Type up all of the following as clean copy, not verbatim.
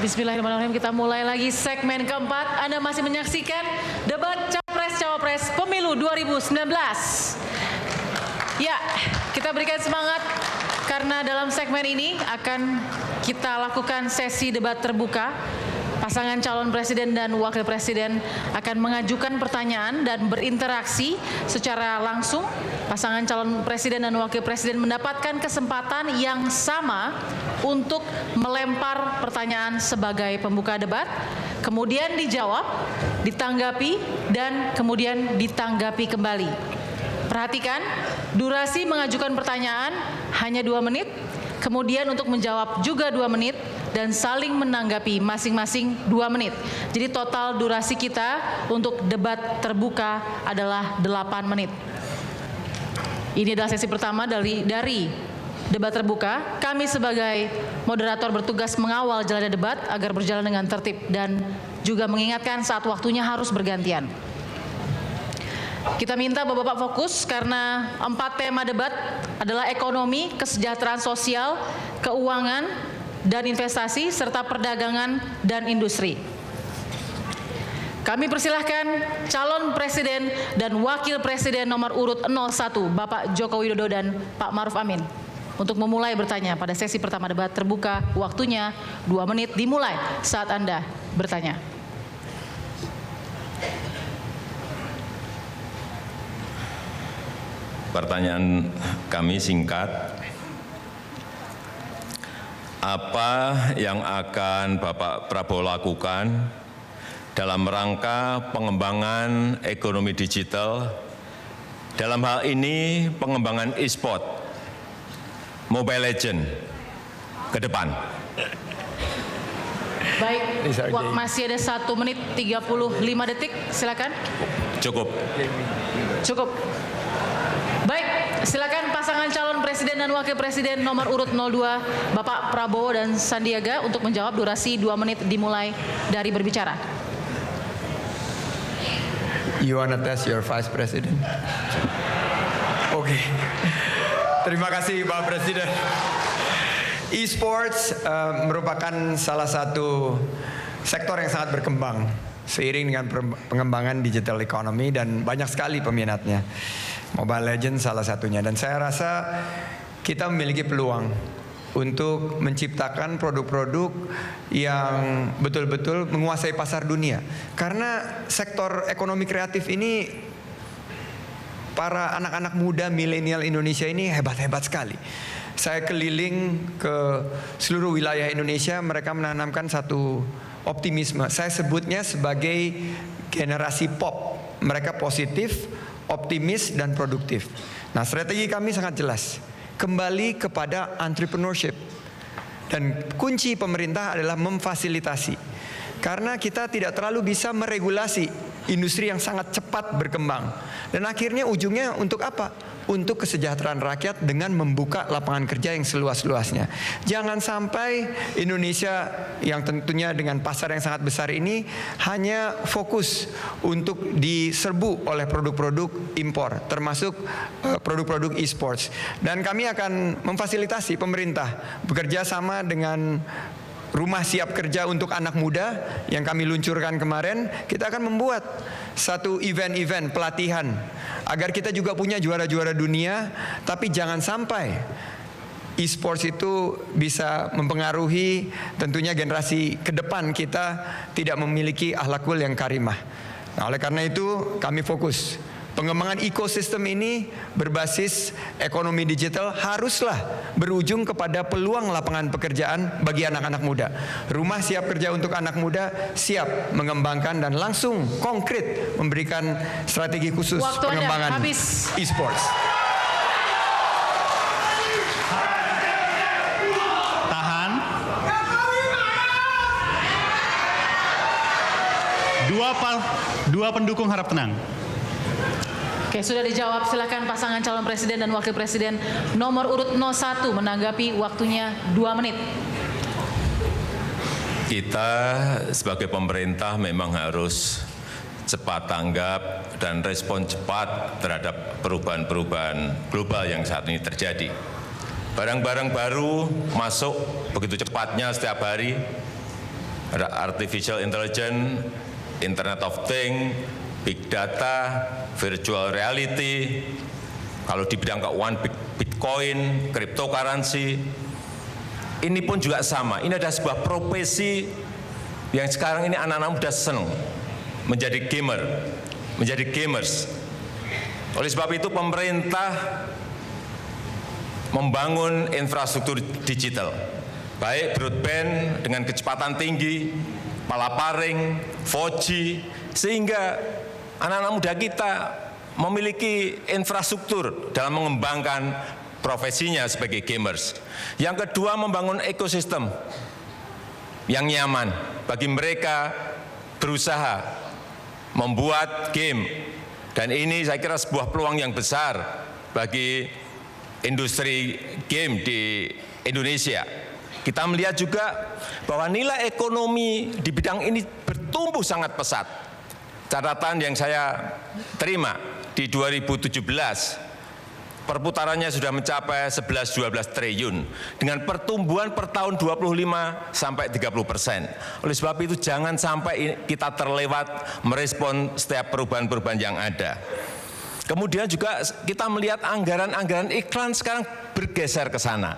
Bismillahirrahmanirrahim, kita mulai lagi segmen keempat. Anda masih menyaksikan debat Capres-Cawapres Pemilu 2019. Ya, kita berikan semangat karena dalam segmen ini akan kita lakukan sesi debat terbuka. Pasangan calon presiden dan wakil presiden akan mengajukan pertanyaan dan berinteraksi secara langsung. Pasangan calon presiden dan wakil presiden mendapatkan kesempatan yang sama untuk melempar pertanyaan sebagai pembuka debat, kemudian dijawab, ditanggapi, dan kemudian ditanggapi kembali. Perhatikan, durasi mengajukan pertanyaan hanya 2 menit, kemudian untuk menjawab juga 2 menit, dan saling menanggapi masing-masing 2 menit. Jadi total durasi kita untuk debat terbuka adalah 8 menit. Ini adalah sesi pertama dari debat terbuka. Kami sebagai moderator bertugas mengawal jalannya debat agar berjalan dengan tertib dan juga mengingatkan saat waktunya harus bergantian. Kita minta Bapak-Bapak fokus karena 4 tema debat adalah ekonomi, kesejahteraan sosial, keuangan, dan investasi, serta perdagangan dan industri. Kami persilahkan calon presiden dan wakil presiden nomor urut 01, Bapak Joko Widodo dan Pak Ma'ruf Amin, untuk memulai bertanya pada sesi pertama debat terbuka. Waktunya 2 menit dimulai saat Anda bertanya. Pertanyaan kami singkat. Apa yang akan Bapak Prabowo lakukan dalam rangka pengembangan ekonomi digital, dalam hal ini pengembangan e-sport, Mobile Legends ke depan? Baik, masih ada 1 menit 35 detik, silakan. Cukup. Cukup. Baik, silakan pasangan calon presiden dan wakil presiden nomor urut 02, Bapak Prabowo dan Sandiaga, untuk menjawab. Durasi 2 menit dimulai dari berbicara. You wanna test your vice president? Oke. Terima kasih Pak Presiden. E-sports merupakan salah satu sektor yang sangat berkembang seiring dengan pengembangan digital economy dan banyak sekali peminatnya. Mobile Legends salah satunya, dan saya rasa kita memiliki peluang untuk menciptakan produk-produk yang betul-betul menguasai pasar dunia. Karena sektor ekonomi kreatif ini, para anak-anak muda milenial Indonesia ini hebat-hebat sekali. Saya keliling ke seluruh wilayah Indonesia, mereka menanamkan satu optimisme. Saya sebutnya sebagai generasi pop. Mereka positif, optimis, dan produktif. Nah, strategi kami sangat jelas. Kembali kepada entrepreneurship. Dan kunci pemerintah adalah memfasilitasi. Karena kita tidak terlalu bisa meregulasi industri yang sangat cepat berkembang. Dan akhirnya ujungnya untuk apa? Untuk kesejahteraan rakyat dengan membuka lapangan kerja yang seluas-luasnya. Jangan sampai Indonesia yang tentunya dengan pasar yang sangat besar ini hanya fokus untuk diserbu oleh produk-produk impor, termasuk produk-produk e-sports. Dan kami akan memfasilitasi pemerintah bekerja sama dengan Rumah Siap Kerja untuk Anak Muda yang kami luncurkan kemarin. Kita akan membuat satu event-event pelatihan agar kita juga punya juara-juara dunia, tapi jangan sampai e-sports itu bisa mempengaruhi tentunya generasi ke depan kita tidak memiliki akhlakul yang karimah. Nah, oleh karena itu kami fokus pengembangan ekosistem ini berbasis ekonomi digital haruslah berujung kepada peluang lapangan pekerjaan bagi anak-anak muda. Rumah Siap Kerja untuk Anak Muda siap mengembangkan dan langsung konkret memberikan strategi khusus pengembangan e-sports. Tahan. Dua pendukung harap tenang. Oke, sudah dijawab. Silakan pasangan calon presiden dan wakil presiden nomor urut 01 menanggapi. Waktunya 2 menit. Kita sebagai pemerintah memang harus cepat tanggap dan respon cepat terhadap perubahan-perubahan global yang saat ini terjadi. Barang-barang baru masuk begitu cepatnya setiap hari. ada artificial intelligence, Internet of Things, big data, virtual reality, kalau di bidang keuangan Bitcoin, cryptocurrency, ini pun juga sama. Ini ada sebuah profesi yang sekarang ini anak-anak muda senang menjadi gamer, menjadi gamers. Oleh sebab itu pemerintah membangun infrastruktur digital, baik broadband dengan kecepatan tinggi, palaparing, 4G, sehingga anak-anak muda kita memiliki infrastruktur dalam mengembangkan profesinya sebagai gamers. Yang kedua, membangun ekosistem yang nyaman bagi mereka berusaha membuat game. Dan ini saya kira sebuah peluang yang besar bagi industri game di Indonesia. Kita melihat juga bahwa nilai ekonomi di bidang ini bertumbuh sangat pesat. Catatan yang saya terima di 2017, perputarannya sudah mencapai 11-12 triliun dengan pertumbuhan per tahun 25-30%. Oleh sebab itu jangan sampai kita terlewat merespon setiap perubahan-perubahan yang ada. Kemudian juga kita melihat anggaran-anggaran iklan sekarang bergeser ke sana.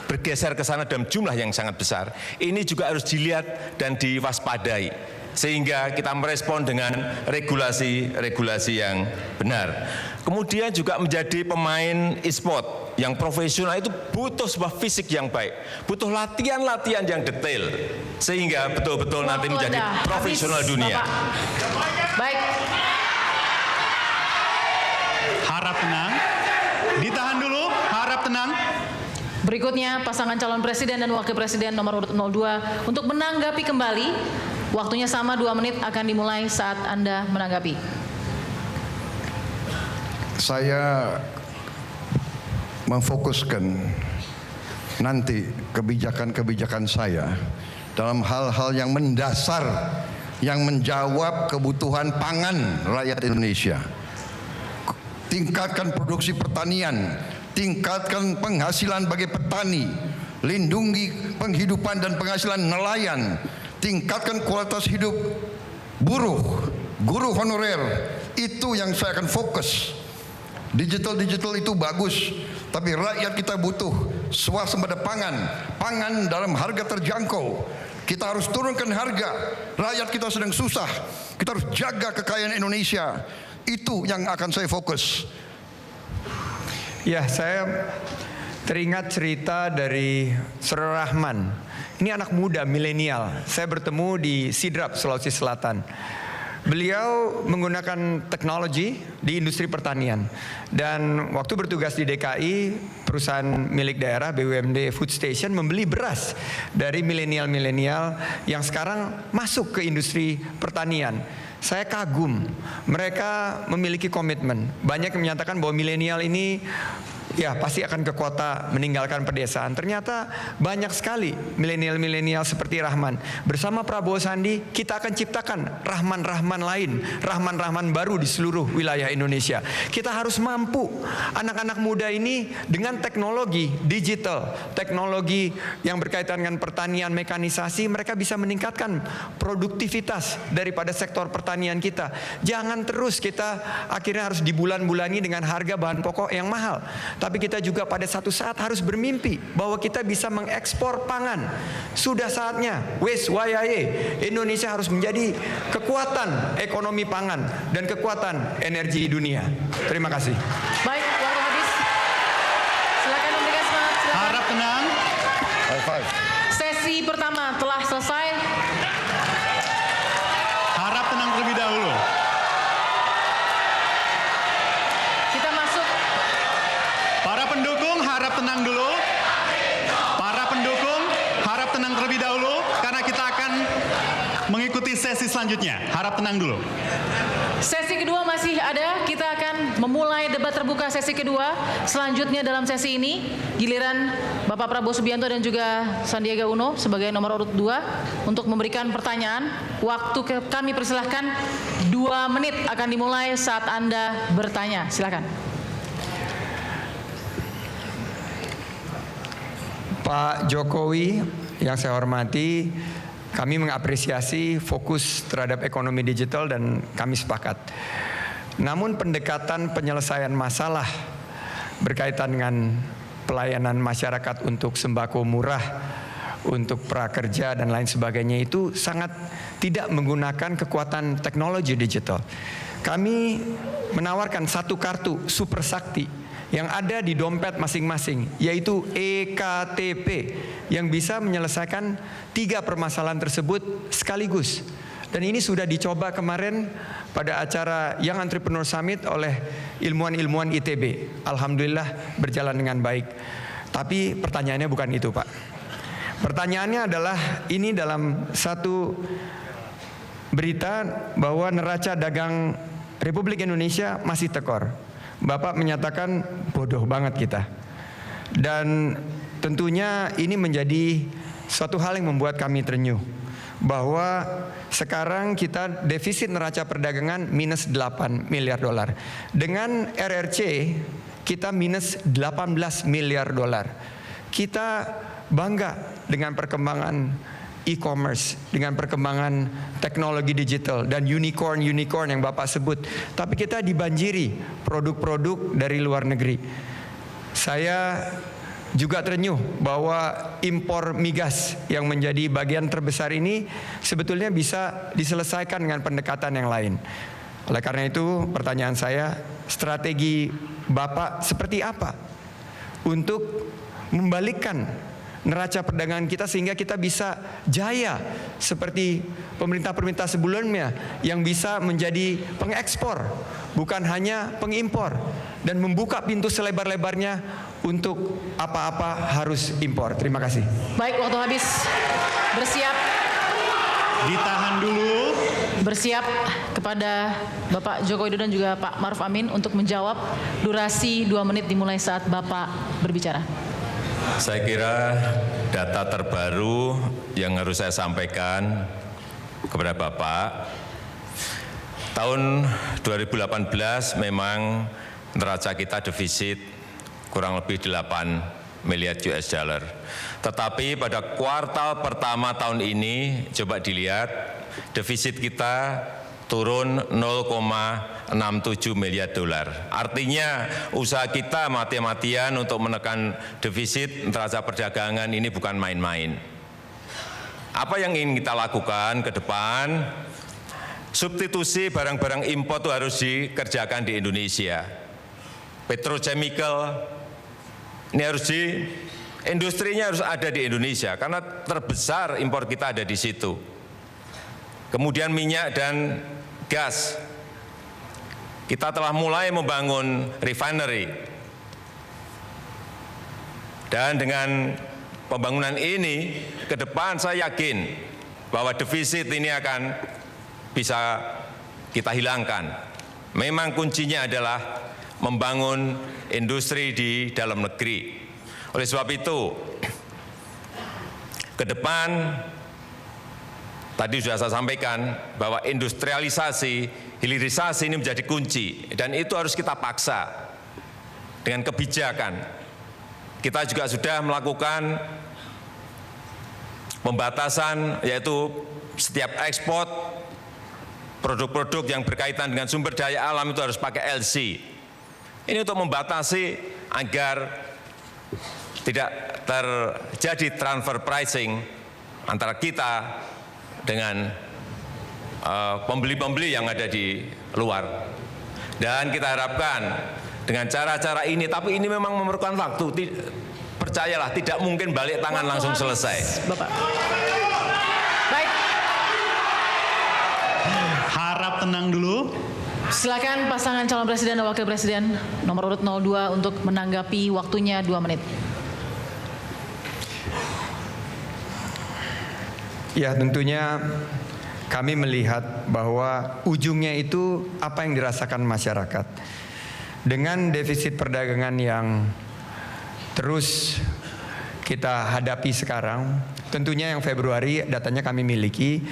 Bergeser ke sana dalam jumlah yang sangat besar. Ini juga harus dilihat dan diwaspadai, sehingga kita merespon dengan regulasi-regulasi yang benar. Kemudian juga menjadi pemain e-sport yang profesional itu butuh sebuah fisik yang baik, butuh latihan-latihan yang detail, sehingga betul-betul nanti menjadi profesional dunia. Bapak. Baik. Harap tenang. Ditahan dulu, harap tenang. Berikutnya pasangan calon presiden dan wakil presiden nomor urut 02 untuk menanggapi kembali. Waktunya sama 2 menit akan dimulai saat Anda menanggapi. Saya memfokuskan nanti kebijakan-kebijakan saya dalam hal-hal yang mendasar yang menjawab kebutuhan pangan rakyat Indonesia. Tingkatkan produksi pertanian, tingkatkan penghasilan bagi petani, lindungi penghidupan dan penghasilan nelayan, tingkatkan kualitas hidup buruh, guru honorer. Itu yang saya akan fokus. Digital itu bagus, tapi rakyat kita butuh swasembada pangan, pangan dalam harga terjangkau. Kita harus turunkan harga. Rakyat kita sedang susah. Kita harus jaga kekayaan Indonesia. Itu yang akan saya fokus. Ya, saya teringat cerita dari Saudara Rahman. Ini anak muda milenial. Saya bertemu di Sidrap, Sulawesi Selatan. Beliau menggunakan teknologi di industri pertanian. Dan waktu bertugas di DKI, perusahaan milik daerah BUMD Food Station membeli beras dari milenial-milenial yang sekarang masuk ke industri pertanian. Saya kagum, mereka memiliki komitmen. Banyak yang menyatakan bahwa milenial ini ya pasti akan ke kota meninggalkan pedesaan. Ternyata banyak sekali milenial-milenial seperti Rahman. Bersama Prabowo Sandi kita akan ciptakan Rahman-Rahman lain, Rahman-Rahman baru di seluruh wilayah Indonesia. Kita harus mampu anak-anak muda ini dengan teknologi digital, teknologi yang berkaitan dengan pertanian, mekanisasi, mereka bisa meningkatkan produktivitas daripada sektor pertanian kita. Jangan terus kita akhirnya harus dibulan-bulani dengan harga bahan pokok yang mahal. Tapi kita juga pada satu saat harus bermimpi bahwa kita bisa mengekspor pangan. Sudah saatnya, wes wayahe, Indonesia harus menjadi kekuatan ekonomi pangan dan kekuatan energi dunia. Terima kasih. Baik, waktu habis. Silakan memberikan semangat. Silakan. Harap tenang. High five. Sesi pertama telah selesai. Harap tenang terlebih dahulu. Kita masuk. Para pendukung harap tenang dulu. Para pendukung harap tenang terlebih dahulu karena kita akan mengikuti sesi selanjutnya. Harap tenang dulu. Sesi kedua masih ada. Kita akan memulai debat terbuka sesi kedua. Selanjutnya dalam sesi ini giliran Bapak Prabowo Subianto dan juga Sandiaga Uno sebagai nomor urut 2 untuk memberikan pertanyaan. Waktu kami persilahkan 2 menit akan dimulai saat Anda bertanya. Silakan. Pak Jokowi yang saya hormati, Kami mengapresiasi fokus terhadap ekonomi digital dan kami sepakat. Namun pendekatan penyelesaian masalah berkaitan dengan pelayanan masyarakat untuk sembako murah, untuk prakerja dan lain sebagainya itu sangat tidak menggunakan kekuatan teknologi digital. Kami menawarkan satu kartu super sakti yang ada di dompet masing-masing, yaitu eKTP, yang bisa menyelesaikan 3 permasalahan tersebut sekaligus. Dan ini sudah dicoba kemarin pada acara Young Entrepreneur Summit oleh ilmuwan-ilmuwan ITB. Alhamdulillah berjalan dengan baik. Tapi pertanyaannya bukan itu, Pak. Pertanyaannya adalah ini dalam satu berita bahwa neraca dagang Republik Indonesia masih tekor. Bapak menyatakan bodoh banget kita. Dan tentunya ini menjadi suatu hal yang membuat kami terenyuh. Bahwa sekarang kita defisit neraca perdagangan minus 8 miliar dolar. Dengan RRC kita minus 18 miliar dolar. Kita bangga dengan perkembangan e-commerce, dengan perkembangan teknologi digital dan unicorn yang Bapak sebut. Tapi kita dibanjiri produk-produk dari luar negeri. Saya juga terenyuh bahwa impor migas yang menjadi bagian terbesar ini sebetulnya bisa diselesaikan dengan pendekatan yang lain. Oleh karena itu, pertanyaan saya, strategi Bapak seperti apa untuk membalikkan neraca perdagangan kita sehingga kita bisa jaya seperti pemerintah-pemerintah sebelumnya yang bisa menjadi pengekspor bukan hanya pengimpor dan membuka pintu selebar-lebarnya untuk apa-apa harus impor. Terima kasih. Baik, waktu habis. Bersiap. Ditahan dulu. Bersiap kepada Bapak Joko Widodo dan juga Pak Maruf Amin untuk menjawab. Durasi 2 menit dimulai saat Bapak berbicara. Saya kira data terbaru yang harus saya sampaikan kepada Bapak, tahun 2018 memang neraca kita defisit kurang lebih 8 miliar US dollar. Tetapi pada kuartal pertama tahun ini, coba dilihat, defisit kita turun 0,67 miliar dolar. Artinya usaha kita mati-matian untuk menekan defisit neraca perdagangan ini bukan main-main. Apa yang ingin kita lakukan ke depan? Substitusi barang-barang impor itu harus dikerjakan di Indonesia. Petrochemical ini harus industrinya harus ada di Indonesia karena terbesar impor kita ada di situ. Kemudian minyak dan gas. Kita telah mulai membangun refinery. Dan dengan pembangunan ini, ke depan saya yakin bahwa defisit ini akan bisa kita hilangkan. Memang kuncinya adalah membangun industri di dalam negeri. Oleh sebab itu, ke depan tadi sudah saya sampaikan bahwa industrialisasi, hilirisasi ini menjadi kunci dan itu harus kita paksa dengan kebijakan. Kita juga sudah melakukan pembatasan yaitu setiap ekspor produk-produk yang berkaitan dengan sumber daya alam itu harus pakai LC. Ini untuk membatasi agar tidak terjadi transfer pricing antara kita dengan pembeli-pembeli yang ada di luar. Dan kita harapkan dengan cara-cara ini, tapi ini memang memerlukan waktu. Percayalah, tidak mungkin balik tangan langsung selesai. Bapak. Baik. Harap tenang dulu. Silakan pasangan calon presiden dan wakil presiden nomor urut 02 untuk menanggapi, waktunya 2 menit. Ya, tentunya kami melihat bahwa ujungnya itu apa yang dirasakan masyarakat. Dengan defisit perdagangan yang terus kita hadapi sekarang, tentunya yang Februari datanya kami miliki,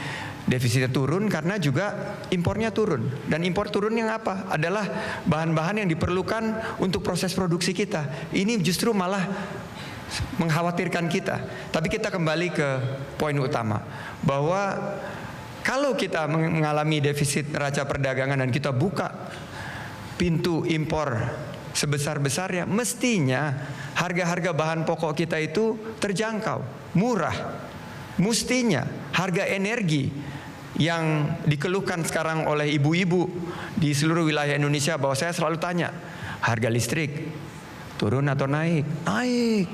defisitnya turun karena juga impornya turun. Dan impor turun yang apa? Adalah bahan-bahan yang diperlukan untuk proses produksi kita. Ini justru malah mengkhawatirkan kita. Tapi kita kembali ke poin utama, bahwa kalau kita mengalami defisit neraca perdagangan dan kita buka pintu impor sebesar-besarnya, mestinya harga-harga bahan pokok kita itu terjangkau, murah. Mestinya harga energi yang dikeluhkan sekarang oleh ibu-ibu di seluruh wilayah Indonesia, bahwa saya selalu tanya, harga listrik turun atau naik? Naik.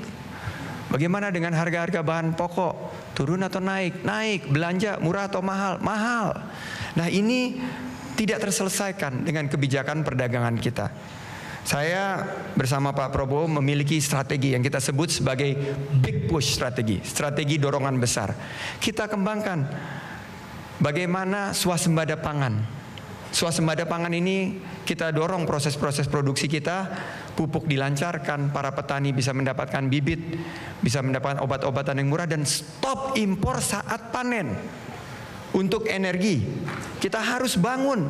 Bagaimana dengan harga-harga bahan pokok? Turun atau naik? Naik. Belanja murah atau mahal? Mahal. Nah, ini tidak terselesaikan dengan kebijakan perdagangan kita. Saya bersama Pak Prabowo memiliki strategi yang kita sebut sebagai big push strategi, strategi dorongan besar. Kita kembangkan bagaimana swasembada pangan. Swasembada pangan ini kita dorong proses-proses produksi kita, pupuk dilancarkan, para petani bisa mendapatkan bibit, bisa mendapatkan obat-obatan yang murah, dan stop impor saat panen. Untuk energi, kita harus bangun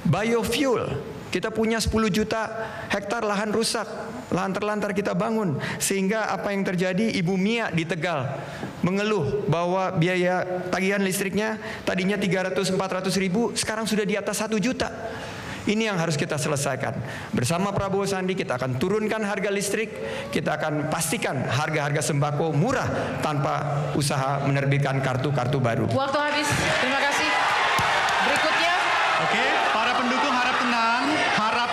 biofuel. Kita punya 10 juta hektar lahan rusak, lahan terlantar kita bangun. Sehingga apa yang terjadi, Ibu Mia di Tegal mengeluh bahwa biaya tagihan listriknya tadinya 300-400 ribu, sekarang sudah di atas 1 juta. Ini yang harus kita selesaikan. Bersama Prabowo Sandi kita akan turunkan harga listrik, kita akan pastikan harga-harga sembako murah tanpa usaha menerbitkan kartu-kartu baru. Waktu habis. Terima kasih. Berikutnya. Oke, para pendukung harap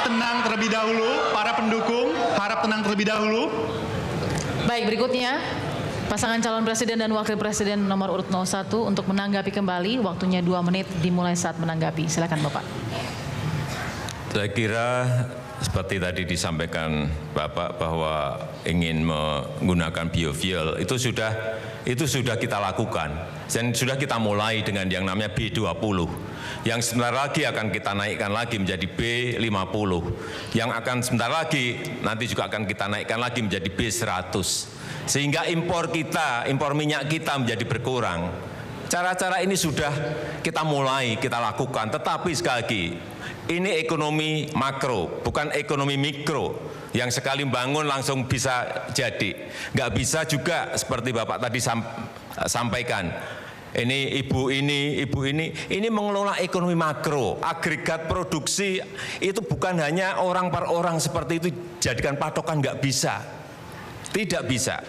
tenang terlebih dahulu. Para pendukung harap tenang terlebih dahulu. Baik, berikutnya pasangan calon presiden dan wakil presiden nomor urut 01 untuk menanggapi kembali. Waktunya 2 menit dimulai saat menanggapi. Silakan Bapak. Saya kira seperti tadi disampaikan Bapak bahwa ingin menggunakan biofuel itu sudah kita lakukan dan sudah kita mulai dengan yang namanya B20 yang sebentar lagi akan kita naikkan lagi menjadi B50 yang akan sebentar lagi nanti juga akan kita naikkan lagi menjadi B100 sehingga impor minyak kita menjadi berkurang. Cara-cara ini sudah kita mulai, kita lakukan, tetapi sekali lagi ini ekonomi makro, bukan ekonomi mikro yang sekali bangun langsung bisa jadi. Nggak bisa juga seperti Bapak tadi sampaikan. Ini ibu ini mengelola ekonomi makro. Agregat produksi itu bukan hanya orang per orang seperti itu jadikan patokan, nggak bisa. Tidak bisa.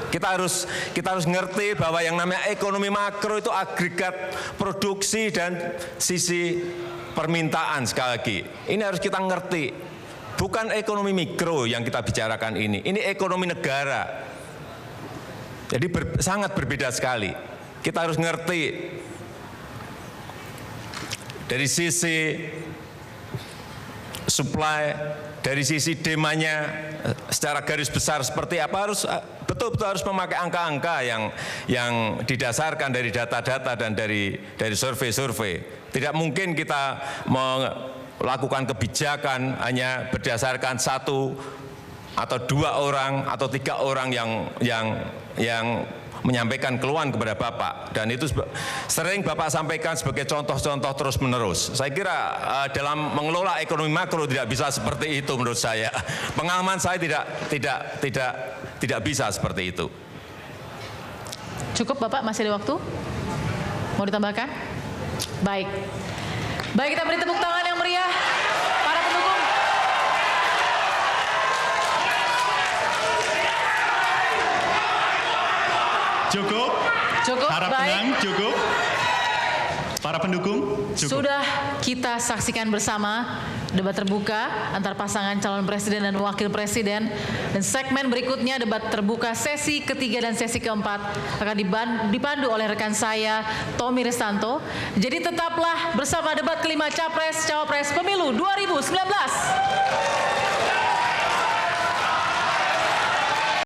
Kita harus ngerti bahwa yang namanya ekonomi makro itu agregat produksi dan sisi permintaan sekali lagi. Ini harus kita ngerti. Bukan ekonomi mikro yang kita bicarakan ini ekonomi negara. Jadi sangat berbeda sekali. Kita harus ngerti dari sisi supply, dari sisi demandnya secara garis besar seperti apa, harus betul-betul harus memakai angka-angka yang didasarkan dari data-data dan dari survei-survei. Tidak mungkin kita melakukan kebijakan hanya berdasarkan 1 atau 2 orang atau 3 orang yang menyampaikan keluhan kepada Bapak, dan itu sering Bapak sampaikan sebagai contoh-contoh terus-menerus. Saya kira dalam mengelola ekonomi makro tidak bisa seperti itu menurut saya. Pengalaman saya tidak bisa seperti itu. Cukup Bapak, masih ada waktu? Mau ditambahkan? Baik. Baik, kita beri tepuk tangan yang meriah para pendukung. Cukup. Harap baik. tenang, cukup. Para pendukung, cukup. Sudah kita saksikan bersama debat terbuka antar pasangan calon presiden dan wakil presiden, dan segmen berikutnya debat terbuka sesi ketiga dan sesi keempat akan dipandu oleh rekan saya Tommy Ristanto. Jadi tetaplah bersama debat kelima Capres Cawapres Pemilu 2019.